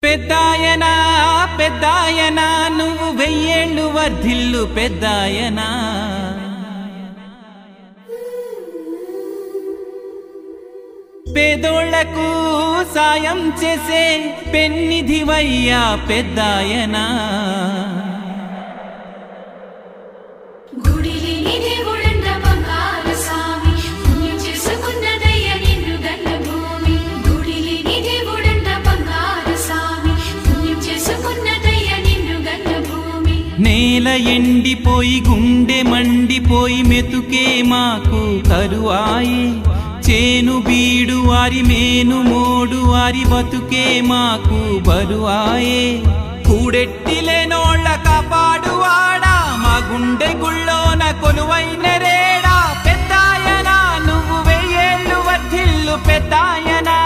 పెద్దాయనా పెద్దాయనా నువ్వు వెయ్యేళ్ళు వర్ధిల్లు పెద్దాయనా పేదోళ్లకు సాయం చేసే పెన్నిధివయ్యా పెద్దాయనా నేల ఎండిపోయి గుండె మండిపోయి మెతుకే మాకు కరువాయి చేను బీడు వారి మేను మోడు వారి బతుకే మాకు బరువాయే కూడెట్టిలేనోళ్ళ కాపాడువాడా మా గుండె గుళ్ళోన కొలువైన రేడా పెద్దాయనా నువ్వు వెయ్యేళ్ళు వర్ధిల్లు పెద్దాయనా